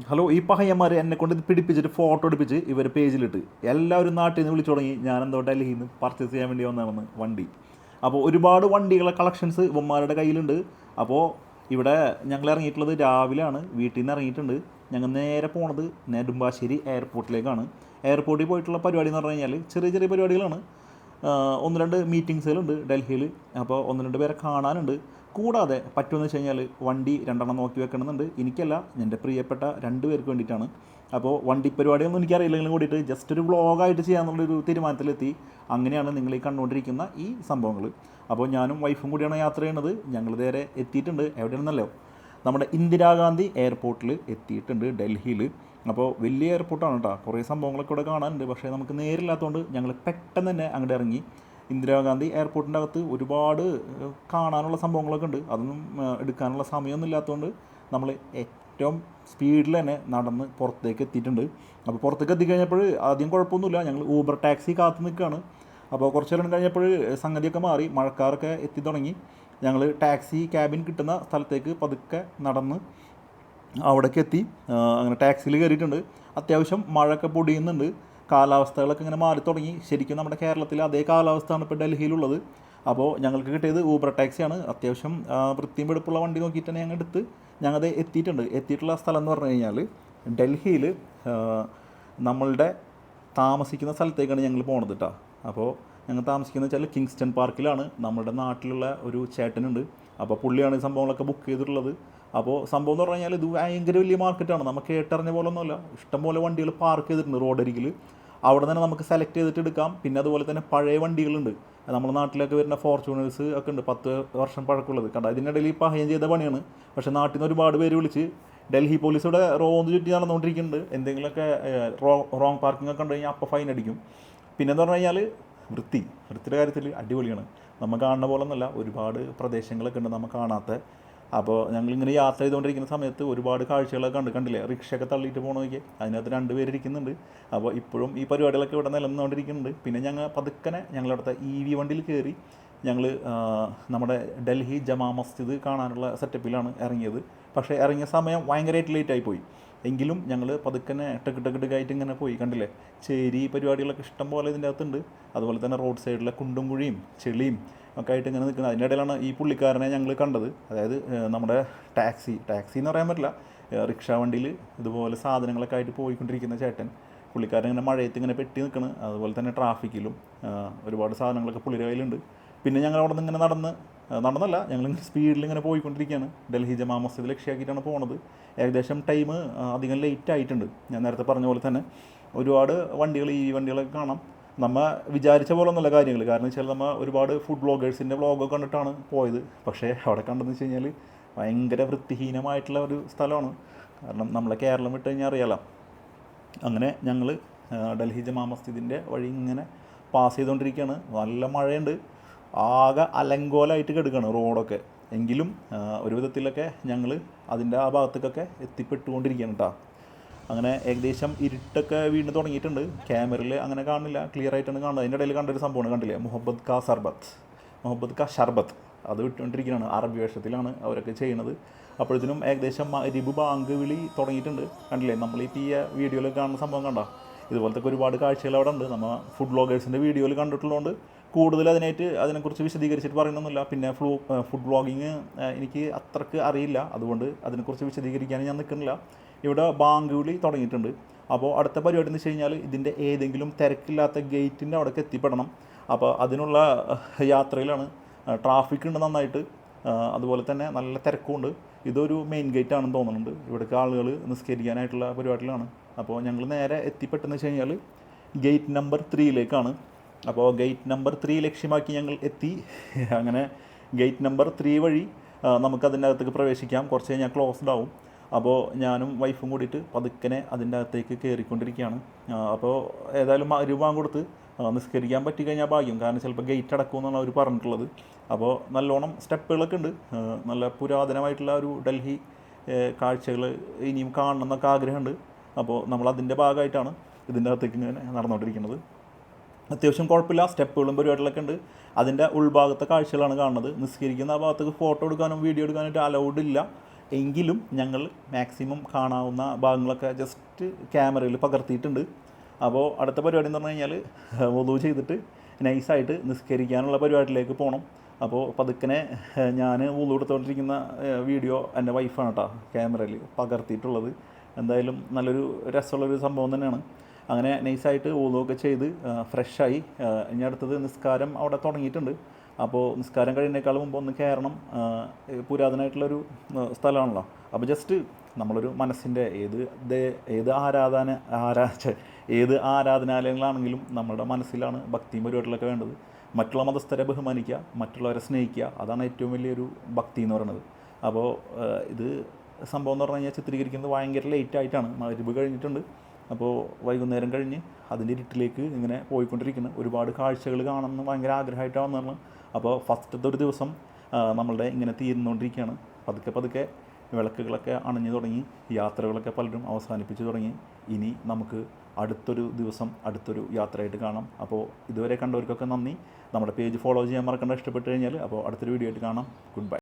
Hello, ഈ പഹയന്മാർ എന്നെ കൊണ്ട് ഇത് പിടിപ്പിച്ചിട്ട് ഫോട്ടോ എടുപ്പിച്ച് ഇവർ പേജിലിട്ട് എല്ലാവരും നാട്ടിൽ നിന്ന് വിളിച്ചു തുടങ്ങി. ഞാനെന്തോ ഡൽഹിയിൽ നിന്ന് പർച്ചേസ് ചെയ്യാൻ വേണ്ടി വന്നതാണ് വണ്ടി. അപ്പോൾ ഒരുപാട് വണ്ടികളെ കളക്ഷൻസ് ഇവന്മാരുടെ കയ്യിലുണ്ട്. അപ്പോൾ ഇവിടെ ഞങ്ങൾ ഇറങ്ങിയിട്ടുള്ളത് രാവിലെയാണ്, വീട്ടിൽ നിന്ന് ഇറങ്ങിയിട്ടുണ്ട്. ഞങ്ങൾ നേരെ പോണത് നെടുമ്പാശ്ശേരി എയർപോർട്ടിലേക്കാണ്. എയർപോർട്ടിൽ പോയിട്ടുള്ള പരിപാടി എന്ന് പറഞ്ഞു കഴിഞ്ഞാൽ ചെറിയ ചെറിയ പരിപാടികളാണ്. ഒന്ന് രണ്ട് മീറ്റിങ്സുകളുണ്ട് ഡൽഹിയിൽ. അപ്പോൾ ഒന്ന് രണ്ട് പേരെ കാണാനുണ്ട്. കൂടാതെ പറ്റുമെന്ന് വെച്ച് കഴിഞ്ഞാൽ വണ്ടി രണ്ടെണ്ണം നോക്കി വെക്കണമെന്നുണ്ട്. എനിക്കല്ല, എൻ്റെ പ്രിയപ്പെട്ട രണ്ട് പേർക്ക് വേണ്ടിയിട്ടാണ്. അപ്പോൾ വണ്ടി പരിപാടിയൊന്നും എനിക്കറിയില്ലെങ്കിലും കൂടിയിട്ട് ജസ്റ്റ് ഒരു വ്ളോഗായിട്ട് ചെയ്യാമെന്നുള്ളൊരു തീരുമാനത്തിലെത്തി. അങ്ങനെയാണ് നിങ്ങൾ ഈ കണ്ടുകൊണ്ടിരിക്കുന്ന ഈ സംഭവങ്ങൾ. അപ്പോൾ ഞാനും വൈഫും കൂടിയാണ് യാത്ര ചെയ്യുന്നത്. ഞങ്ങൾ നേരെ എത്തിയിട്ടുണ്ട്. എവിടെയാണെന്നല്ലോ, നമ്മുടെ ഇന്ദിരാഗാന്ധി എയർപോർട്ടിൽ എത്തിയിട്ടുണ്ട് ഡൽഹിയിൽ. അപ്പോൾ വലിയ എയർപോർട്ടാണ് കേട്ടോ. കുറേ സംഭവങ്ങളൊക്കെ ഇവിടെ കാണാനുണ്ട്. പക്ഷേ നമുക്ക് നേരില്ലാത്തതുകൊണ്ട് ഞങ്ങൾ പെട്ടെന്ന് തന്നെ അങ്ങോട്ട് ഇറങ്ങി. ഇന്ദിരാഗാന്ധി എയർപോർട്ടിൻ്റെ അകത്ത് ഒരുപാട് കാണാനുള്ള സംഭവങ്ങളൊക്കെ ഉണ്ട്. അതൊന്നും എടുക്കാനുള്ള സമയമൊന്നും ഇല്ലാത്തതുകൊണ്ട് നമ്മൾ ഏറ്റവും സ്പീഡിൽ തന്നെ നടന്ന് പുറത്തേക്ക് എത്തിയിട്ടുണ്ട്. അപ്പോൾ പുറത്തേക്ക് എത്തിക്കഴിഞ്ഞപ്പോൾ ആദ്യം കുഴപ്പമൊന്നുമില്ല. ഞങ്ങൾ ഊബർ ടാക്സി കാത്തു നിൽക്കുകയാണ്. അപ്പോൾ കുറച്ച് നേരം കഴിഞ്ഞപ്പോൾ സംഗതിയൊക്കെ മാറി, മഴക്കാരൊക്കെ എത്തി തുടങ്ങി. ഞങ്ങൾ ടാക്സി ക്യാബിൻ കിട്ടുന്ന സ്ഥലത്തേക്ക് പതുക്കെ നടന്ന് അവിടേക്ക് എത്തി. അങ്ങനെ ടാക്സിയിൽ കയറിയിട്ടുണ്ട്. അത്യാവശ്യം മഴയൊക്കെ പൊടിയുന്നുണ്ട്. കാലാവസ്ഥകളൊക്കെ ഇങ്ങനെ മാറി തുടങ്ങി. ശരിക്കും നമ്മുടെ കേരളത്തിലെ അതേ കാലാവസ്ഥയാണ് ഇപ്പോൾ ഡൽഹിയിലുള്ളത്. അപ്പോൾ ഞങ്ങൾക്ക് കിട്ടിയത് ഊബർ ടാക്സിയാണ്. അത്യാവശ്യം വൃത്തിയും വെടുപ്പുള്ള വണ്ടി നോക്കിയിട്ട് തന്നെ ഞങ്ങൾ എടുത്ത് ഞങ്ങളത് എത്തിയിട്ടുണ്ട്. എത്തിയിട്ടുള്ള സ്ഥലം എന്ന് പറഞ്ഞു കഴിഞ്ഞാൽ ഡൽഹിയിൽ നമ്മളുടെ താമസിക്കുന്ന സ്ഥലത്തേക്കാണ് ഞങ്ങൾ പോണത് കേട്ടോ. അപ്പോൾ ഞങ്ങൾ താമസിക്കുന്നത് വെച്ചാൽ കിങ്സ്റ്റൺ പാർക്കിലാണ്. നമ്മുടെ നാട്ടിലുള്ള ഒരു ചേട്ടനുണ്ട്. അപ്പോൾ പുള്ളിയാണ് ഈ സംഭവങ്ങളൊക്കെ ബുക്ക് ചെയ്തിട്ടുള്ളത്. അപ്പോൾ സംഭവം എന്ന് പറഞ്ഞു കഴിഞ്ഞാൽ ഇത് ഭയങ്കര വലിയ മാർക്കറ്റാണ്. നമുക്ക് കേട്ടറിഞ്ഞ പോലെ ഒന്നുമല്ല. ഇഷ്ടംപോലെ വണ്ടികൾ പാർക്ക് ചെയ്തിട്ടുണ്ട് റോഡരികിൽ. അവിടെ തന്നെ നമുക്ക് സെലക്ട് ചെയ്തിട്ട് എടുക്കാം. പിന്നെ അതുപോലെ തന്നെ പഴയ വണ്ടികളുണ്ട്. നമ്മുടെ നാട്ടിലൊക്കെ വരുന്ന ഫോർച്യൂണേഴ്സ് ഒക്കെ ഉണ്ട്, 10 വർഷം പഴക്കമുള്ളത്. കണ്ട, ഇതിനിടയിൽ ഈ പഹയം ചെയ്ത പണിയാണ്. പക്ഷേ നാട്ടിൽ നിന്ന് ഒരുപാട് പേര് വിളിച്ച് ഡൽഹി പോലീസ് ഇവിടെ റോന്ന് ചുറ്റി നടന്നുകൊണ്ടിരിക്കുന്നുണ്ട്. എന്തെങ്കിലുമൊക്കെ റോങ് പാർക്കിംഗ് ഒക്കെ ഉണ്ടു കഴിഞ്ഞാൽ അപ്പോൾ ഫൈൻ അടിക്കും. പിന്നെന്ന് പറഞ്ഞു കഴിഞ്ഞാൽ വൃത്തിയുടെ കാര്യത്തിൽ അടിപൊളിയാണ്. നമ്മൾ കാണുന്ന പോലെ ഒന്നുമല്ല, ഒരുപാട് പ്രദേശങ്ങളൊക്കെ ഉണ്ട് നമ്മൾ കാണാത്ത. അപ്പോൾ ഞങ്ങളിങ്ങനെ യാത്ര ചെയ്തുകൊണ്ടിരിക്കുന്ന സമയത്ത് ഒരുപാട് കാഴ്ചകളൊക്കെ കണ്ടില്ലേ, റിക്ഷയൊക്കെ തള്ളിയിട്ട് പോകണമെങ്കിൽ അതിനകത്ത് 2 പേര് ഇരിക്കുന്നുണ്ട്. അപ്പോൾ ഇപ്പോഴും ഈ പരിപാടികളൊക്കെ ഇവിടെ നിലനിന്നുകൊണ്ടിരിക്കുന്നുണ്ട്. പിന്നെ ഞങ്ങളവിടുത്തെ EV വണ്ടിയിൽ കയറി ഞങ്ങൾ നമ്മുടെ ഡൽഹി ജമാ മസ്ജിദ് കാണാനുള്ള സെറ്റപ്പിലാണ് ഇറങ്ങിയത്. പക്ഷേ ഇറങ്ങിയ സമയം ഭയങ്കരമായിട്ട് ലേറ്റായിപ്പോയി. എങ്കിലും ഞങ്ങൾ പതുക്കനെ ടെക്ക് ഇങ്ങനെ പോയി. കണ്ടില്ലേ, ചേരി പരിപാടികളൊക്കെ ഇഷ്ടം പോലെ ഇതിൻ്റെ അകത്തുണ്ട്. അതുപോലെ തന്നെ റോഡ് സൈഡിലെ കുണ്ടും കുഴിയും ചെളിയും ഒക്കെ ആയിട്ട് ഇങ്ങനെ നിൽക്കുന്നത്. അതിൻ്റെ ഇടയിലാണ് ഈ പുള്ളിക്കാരനെ ഞങ്ങൾ കണ്ടത്. അതായത് നമ്മുടെ ടാക്സി എന്ന് പറയാൻ പറ്റില്ല, റിക്ഷ വണ്ടിയിൽ ഇതുപോലെ സാധനങ്ങളൊക്കെ ആയിട്ട് പോയിക്കൊണ്ടിരിക്കുന്ന ചേട്ടൻ. പുള്ളിക്കാരൻ ഇങ്ങനെ മഴയത്ത് ഇങ്ങനെ പെട്ടി നിൽക്കണം. അതുപോലെ തന്നെ ട്രാഫിക്കിലും ഒരുപാട് സാധനങ്ങളൊക്കെ പുള്ളിയുടെ കയ്യിലുണ്ട്. പിന്നെ ഞങ്ങൾ അവിടെ നിന്ന് ഇങ്ങനെ നടന്നല്ല, ഞങ്ങളിങ്ങനെ സ്പീഡിൽ ഇങ്ങനെ പോയിക്കൊണ്ടിരിക്കുകയാണ്. ഡൽഹി ജമാ മസ്ജിദ് ലക്ഷ്യമാക്കിയിട്ടാണ് പോണത്. ഏകദേശം ടൈം അധികം ലേറ്റ് ആയിട്ടുണ്ട്. ഞാൻ നേരത്തെ പറഞ്ഞ പോലെ തന്നെ ഒരുപാട് വണ്ടികൾ, ഈ വണ്ടികളൊക്കെ കാണാം. നമ്മൾ വിചാരിച്ച പോലെ ഒന്നുമല്ല കാര്യങ്ങൾ. കാരണം വെച്ചാൽ നമ്മൾ ഒരുപാട് ഫുഡ് വ്ളോഗേഴ്സിൻ്റെ വ്ളോഗൊക്കെ കണ്ടിട്ടാണ് പോയത്. പക്ഷേ അവിടെ കണ്ടെന്ന് വെച്ച് കഴിഞ്ഞാൽ ഭയങ്കര വൃത്തിഹീനമായിട്ടുള്ള ഒരു സ്ഥലമാണ്. കാരണം നമ്മളെ കേരളം വിട്ട് കഴിഞ്ഞാൽ അറിയാലോ. അങ്ങനെ ഞങ്ങൾ ഡൽഹി ജമാ മസ്ജിദിൻ്റെ വഴി ഇങ്ങനെ പാസ് ചെയ്തുകൊണ്ടിരിക്കുകയാണ്. നല്ല മഴയുണ്ട്. ആകെ അലങ്കോലമായിട്ട് കിടക്കുകയാണ് റോഡൊക്കെ. എങ്കിലും ഒരു വിധത്തിലൊക്കെ ഞങ്ങൾ അതിൻ്റെ ആ ഭാഗത്തേക്കൊക്കെ എത്തിപ്പെട്ടുകൊണ്ടിരിക്കുകയാണ് കേട്ടോ. അങ്ങനെ ഏകദേശം ഇരുട്ടൊക്കെ വീണ്ടും തുടങ്ങിയിട്ടുണ്ട്. ക്യാമറയിൽ അങ്ങനെ കാണില്ല, ക്ലിയർ ആയിട്ടാണ് കാണുന്നത്. അതിൻ്റെ ഇടയിൽ കണ്ടൊരു സംഭവമാണ്, കണ്ടില്ലേ, മുഹബത്ത് കാ ഷർബത്ത് അത് വിട്ടുകൊണ്ടിരിക്കുകയാണ്. അറബി വേഷത്തിലാണ് അവരൊക്കെ ചെയ്യുന്നത്. അപ്പോഴത്തേനും ഏകദേശം മഗ്‌രിബ് ബാങ്ക് വിളി തുടങ്ങിയിട്ടുണ്ട്. കണ്ടില്ലേ, നമ്മളിപ്പോൾ ഈ വീഡിയോയിൽ കാണുന്ന സംഭവം കണ്ടോ. ഇതുപോലത്തെ ഒരുപാട് കാഴ്ചകൾ അവിടെ ഉണ്ട്. നമ്മൾ ഫുഡ് വ്ളോഗേഴ്സിൻ്റെ വീഡിയോയിൽ കണ്ടിട്ടുള്ളതുകൊണ്ട് കൂടുതൽ അതിനെക്കുറിച്ച് വിശദീകരിച്ചിട്ട് പറയുന്നൊന്നുമില്ല. പിന്നെ ഫുഡ് വ്ളോഗിങ് എനിക്ക് അത്രയ്ക്ക് അറിയില്ല, അതുകൊണ്ട് അതിനെക്കുറിച്ച് വിശദീകരിക്കാൻ ഞാൻ നിൽക്കുന്നില്ല. ഇവിടെ ബാങ്ക് വിളി തുടങ്ങിയിട്ടുണ്ട്. അപ്പോൾ അടുത്ത പരിപാടി എന്ന് വെച്ച് കഴിഞ്ഞാൽ ഇതിൻ്റെ ഏതെങ്കിലും തിരക്കില്ലാത്ത ഗേറ്റിൻ്റെ അവിടേക്ക് എത്തിപ്പെടണം. അപ്പോൾ അതിനുള്ള യാത്രയിലാണ്. ട്രാഫിക് ഉണ്ട് നന്നായിട്ട്, അതുപോലെ തന്നെ നല്ല തിരക്കുമുണ്ട്. ഇതൊരു മെയിൻ ഗേറ്റ് ആണെന്ന് തോന്നുന്നുണ്ട്. ഇവിടേക്ക് ആളുകൾ നിസ്കരിക്കാനായിട്ടുള്ള പരിപാടിയിലാണ്. അപ്പോൾ ഞങ്ങൾ നേരെ എത്തിപ്പെട്ടെന്ന് വെച്ച് കഴിഞ്ഞാൽ ഗേറ്റ് നമ്പർ 3ലേക്കാണ്. അപ്പോൾ ഗേറ്റ് നമ്പർ 3 ലക്ഷ്യമാക്കി ഞങ്ങൾ എത്തി. അങ്ങനെ ഗേറ്റ് നമ്പർ 3 വഴി നമുക്കതിൻ്റെ അകത്തേക്ക് പ്രവേശിക്കാം. കുറച്ച് കഴിഞ്ഞാൽ ക്ലോസ്ഡ് ആവും. അപ്പോൾ ഞാനും വൈഫും കൂടിയിട്ട് പതുക്കനെ അതിൻ്റെ അകത്തേക്ക് കയറിക്കൊണ്ടിരിക്കുകയാണ്. അപ്പോൾ ഏതായാലും രൂപ കൊടുത്ത് നിസ്കരിക്കാൻ പറ്റിക്കഴിഞ്ഞാൽ ഭാഗ്യം. കാരണം ചിലപ്പോൾ ഗേറ്റ് അടക്കുമെന്നാണ് അവർ പറഞ്ഞിട്ടുള്ളത്. അപ്പോൾ നല്ലോണം സ്റ്റെപ്പുകളൊക്കെ ഉണ്ട്. നല്ല പുരാതനമായിട്ടുള്ള ഒരു ഡൽഹി കാഴ്ചകൾ ഇനിയും കാണണം എന്നൊക്കെ ആഗ്രഹമുണ്ട്. അപ്പോൾ നമ്മളതിൻ്റെ ഭാഗമായിട്ടാണ് ഇതിൻ്റെ അകത്തേക്ക് ഇങ്ങനെ നടന്നുകൊണ്ടിരിക്കുന്നത്. അത്യാവശ്യം കുഴപ്പമില്ല, സ്റ്റെപ്പുകളും പരിപാടികളൊക്കെ ഉണ്ട്. അതിൻ്റെ ഉൾഭാഗത്തെ കാഴ്ചകളാണ് കാണുന്നത്. നിസ്കരിക്കുന്ന ആ ഭാഗത്തേക്ക് ഫോട്ടോ എടുക്കാനും വീഡിയോ എടുക്കാനായിട്ട് അലൗഡ് ഇല്ല. എങ്കിലും ഞങ്ങൾ മാക്സിമം കാണാവുന്ന ഭാഗങ്ങളൊക്കെ ജസ്റ്റ് ക്യാമറയിൽ പകർത്തിയിട്ടുണ്ട്. അപ്പോൾ അടുത്ത പരിപാടി എന്ന് പറഞ്ഞു കഴിഞ്ഞാൽ വുളു ചെയ്തിട്ട് നൈസായിട്ട് നിസ്കരിക്കാനുള്ള പരിപാടിയിലേക്ക് പോകണം. അപ്പോൾ പതുക്കനെ ഞാൻ വുളു എടുത്തുകൊണ്ടിരിക്കുന്ന വീഡിയോ എൻ്റെ വൈഫാണ് കേട്ടോ ക്യാമറയിൽ പകർത്തിയിട്ടുള്ളത്. എന്തായാലും നല്ലൊരു രസമുള്ളൊരു സംഭവം തന്നെയാണ്. അങ്ങനെ നൈസായിട്ട് വുളു ഒക്കെ ചെയ്ത് ഫ്രഷായി ഇനി അടുത്തത് നിസ്കാരം അവിടെ തുടങ്ങിയിട്ടുണ്ട്. അപ്പോൾ നിസ്കാരം കഴിയുന്നേക്കാൾ മുമ്പ് ഒന്ന് കയറണം. പുരാതനമായിട്ടുള്ളൊരു സ്ഥലമാണല്ലോ. അപ്പോൾ ജസ്റ്റ് നമ്മളൊരു മനസ്സിൻ്റെ ഏത് ആരാധനാലയങ്ങളാണെങ്കിലും നമ്മുടെ മനസ്സിലാണ് ഭക്തിയും പരിപാടികളൊക്കെ വേണ്ടത്. മറ്റുള്ള മതസ്ഥരെ ബഹുമാനിക്കുക, മറ്റുള്ളവരെ സ്നേഹിക്കുക, അതാണ് ഏറ്റവും വലിയൊരു ഭക്തി എന്ന് പറയുന്നത്. അപ്പോൾ ഇത് സംഭവം എന്ന് പറഞ്ഞു കഴിഞ്ഞാൽ ചിത്രീകരിക്കുന്നത് ഭയങ്കര ലേറ്റായിട്ടാണ്. മഗ്‌രിബ് കഴിഞ്ഞിട്ടുണ്ട്. അപ്പോൾ വൈകുന്നേരം കഴിഞ്ഞ് അതിൻ്റെ ഇരുട്ടിലേക്ക് ഇങ്ങനെ പോയിക്കൊണ്ടിരിക്കുന്നു. ഒരുപാട് കാഴ്ചകൾ കാണണമെന്ന് ഭയങ്കര ആഗ്രഹമായിട്ടാണ് വന്നത്. അപ്പോൾ ഫസ്റ്റത്തെ ഒരു ദിവസം നമ്മളുടെ ഇങ്ങനെ തീർന്നുകൊണ്ടിരിക്കുകയാണ്. പതുക്കെ വിളക്കുകളൊക്കെ അണഞ്ഞു തുടങ്ങി, യാത്രകളൊക്കെ പലരും അവസാനിപ്പിച്ച് തുടങ്ങി. ഇനി നമുക്ക് അടുത്തൊരു ദിവസം അടുത്തൊരു യാത്രയായിട്ട് കാണാം. അപ്പോൾ ഇതുവരെ കണ്ടവർക്കൊക്കെ നന്ദി. നമ്മുടെ പേജ് ഫോളോ ചെയ്യാൻ മറക്കണ്ട, ഇഷ്ടപ്പെട്ട് കഴിഞ്ഞാൽ. അപ്പോൾ അടുത്തൊരു വീഡിയോ ആയിട്ട് കാണാം. Good bye.